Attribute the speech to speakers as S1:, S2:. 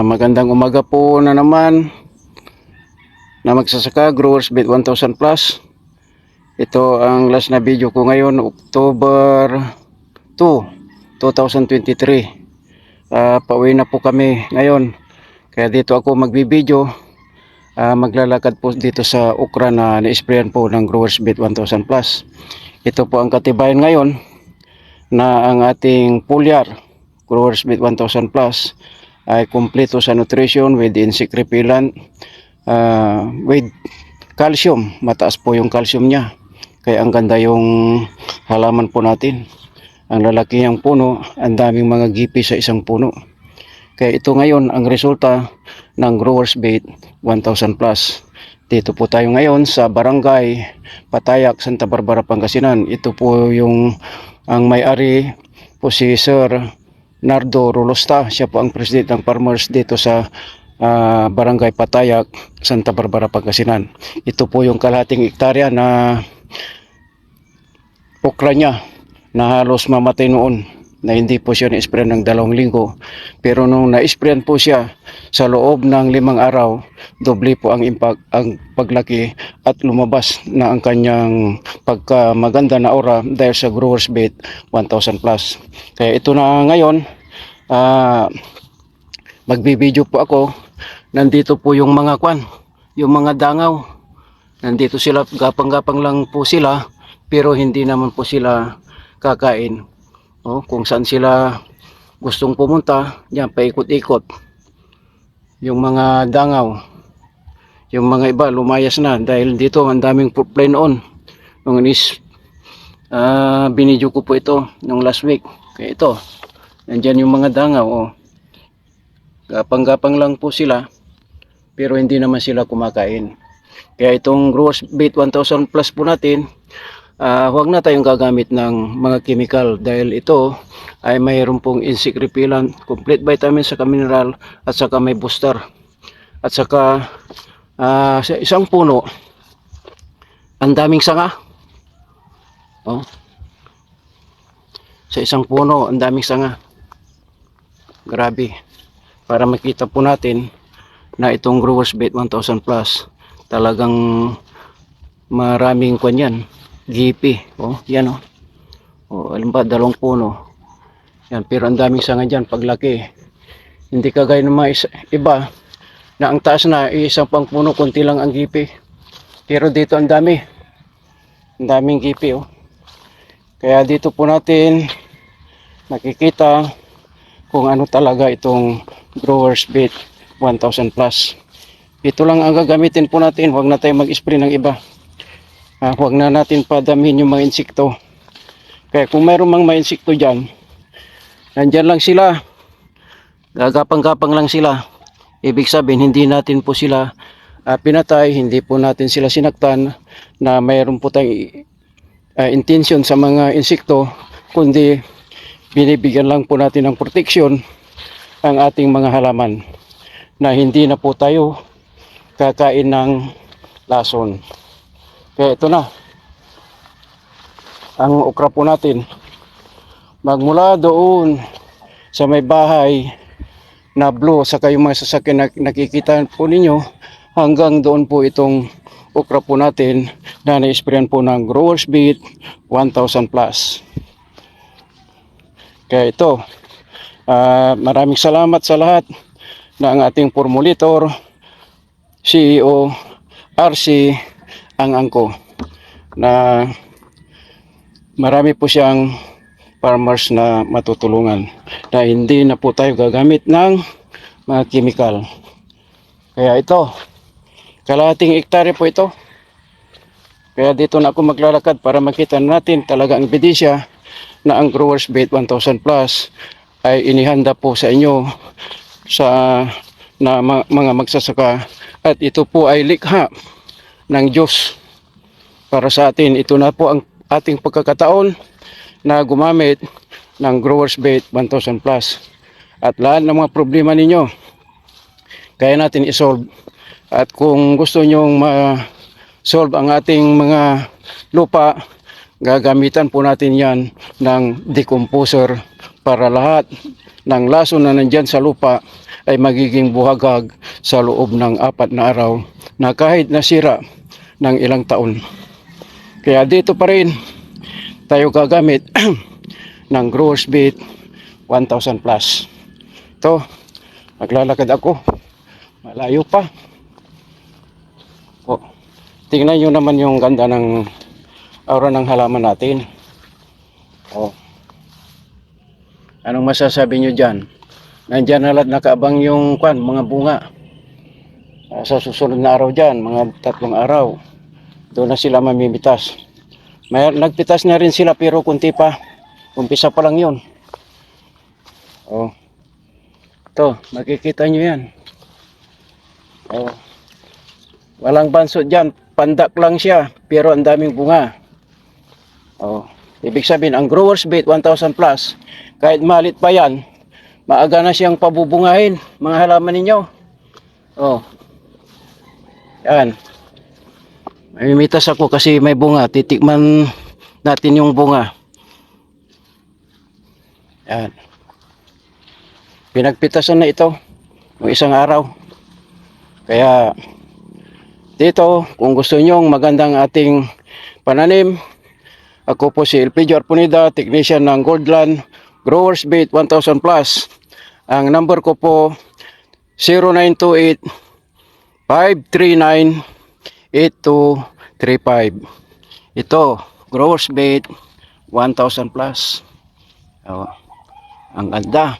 S1: Magandang umaga po na naman na magsasaka, Growers Bet 1000 Plus. Ito ang last na video ko ngayon, October 2, 2023. Pauwi na po kami ngayon. Kaya dito ako magbibideo. Maglalakad po dito sa okra na na-sprayan po ng Growers Bet 1000 Plus. Ito po ang katibayan ngayon na ang ating foliar Growers Bet 1000 Plus ay kumpleto sa nutrition with insect repellent, with calcium. Mataas po yung calcium niya, kaya ang ganda yung halaman po natin. Ang lalaki ng puno, ang daming mga gipi sa isang puno. Kaya ito ngayon ang resulta ng Growers Bet 1000 Plus. Dito po tayo ngayon sa Barangay Patayak, Santa Barbara, Pangasinan. Ito po yung ang may-ari po si Sir Nardo Rolosta. Siya po ang president ng farmers dito sa Barangay Patayak, Santa Barbara, Pangasinan. Ito po yung kalahating hektarya na okra niya na halos mamatay noon, na hindi po siya na-sprayan ng 2 linggo. Pero nung na-sprayan po siya sa loob ng 5 araw, doble po ang impact, ang paglaki, at lumabas na ang kanyang pagkamaganda na aura dahil sa Growers Bet 1000 Plus. Kaya ito na ngayon, magbibideo po ako. Nandito po yung mga yung mga dangaw. Nandito sila, gapang-gapang lang po sila, pero hindi naman po sila kakain. Kung saan sila gustong pumunta, yan, paikot-ikot. Yung mga dangaw, yung mga iba lumayas na dahil dito ang daming play noon. Nung binidyo ko po ito nung last week. Kaya ito, nandyan yung mga dangaw. Gapang-gapang lang po sila, pero hindi naman sila kumakain. Kaya itong Growers Bet 1000 Plus po natin, huwag na tayong gagamit ng mga chemical dahil ito ay mayroon pong insect repellent, complete vitamins, saka mineral, at saka may booster. At saka sa isang puno, ang daming sanga. Sa isang puno, ang daming sanga. Grabe. Para makita po natin na itong Growers Bet 1000 Plus talagang maraming kanyan, gipi. Yan alam ba, 2 puno. Yan, pero ang daming sanga dyan paglaki. Hindi kagaya ng mga iba na ang taas na isang pang puno, kunti lang ang gipi. Pero dito ang dami. Ang daming gipi. Kaya dito po natin nakikita kung ano talaga itong Growers Bet 1000 Plus. Ito lang ang gagamitin po natin. Huwag na tayo mag-spray ng iba. Huwag na natin padamihin yung mga insekto. Kaya kung mayroong mga insekto dyan, nandyan lang sila, gagapang-gapang lang sila. Ibig sabihin, hindi natin po sila pinatay, hindi po natin sila sinaktan, na mayroon po tayong intention sa mga insekto, kundi binibigyan lang po natin ng protection ang ating mga halaman, na hindi na po tayo kakain ng lason. Kaya ito na ang okra po natin. Magmula doon sa may bahay na blue, saka yung mga sasakyan na nakikita po ninyo, hanggang doon po itong okra po natin na na-sprayan po ng Growers Bet 1000 Plus. Kaya ito, maraming salamat sa lahat na ang ating formulator, CEO, RC, ang angko, na marami po siyang farmers na matutulungan, na hindi na po tayo gagamit ng mga chemical. Kaya ito, kalahating hektarya po ito. Kaya dito na ako maglalakad para makita natin talaga ang ebidensya na ang Growers Bet 1000 Plus ay inihanda po sa inyo sa mga magsasaka, at ito po ay likha ng Diyos para sa atin. Ito na po ang ating pagkakataon na gumamit ng Growers Bet 1000 Plus, at lahat ng mga problema ninyo kaya natin isolve. At kung gusto nyong ma-solve ang ating mga lupa, gagamitan po natin yan ng decomposer para lahat ng lason na nandyan sa lupa ay magiging buhagag sa loob ng 4 na araw na kahit nasira ng ilang taon. Kaya dito pa rin tayo gagamit ng Growers Bait 1000 plus. Ito, maglalakad ako. Malayo pa. O, tingnan nyo naman yung ganda ng aura ng halaman natin. O, anong masasabi nyo dyan? Nandyan na lahat nakaabang yung mga bunga. Sa susunod na araw dyan, mga 3 araw, doon na sila mamimitas. Nagpitas na rin sila pero kunti pa. Umpisa pa lang yun. Oh. Ito, makikita nyo yan. Oh. Walang bansot dyan. Pandak lang siya pero ang daming bunga. Oh. Ibig sabihin, ang Growers Bait 1000 plus, kahit malit pa yan, maaga na siyang pabubungahin, mga halaman ninyo. Oh. Yan. Mamimitas ako kasi may bunga. Titikman natin yung bunga. Yan. Pinagpitasan na ito ng isang araw. Kaya dito, kung gusto nyong magandang ating pananim, ako po si Elpidio Arponida, technician ng Goldland Growers Bait 1000 plus. Ang number ko po 0928 539-8235. Ito, Growers Bait 1000 plus. Oh, ang ganda.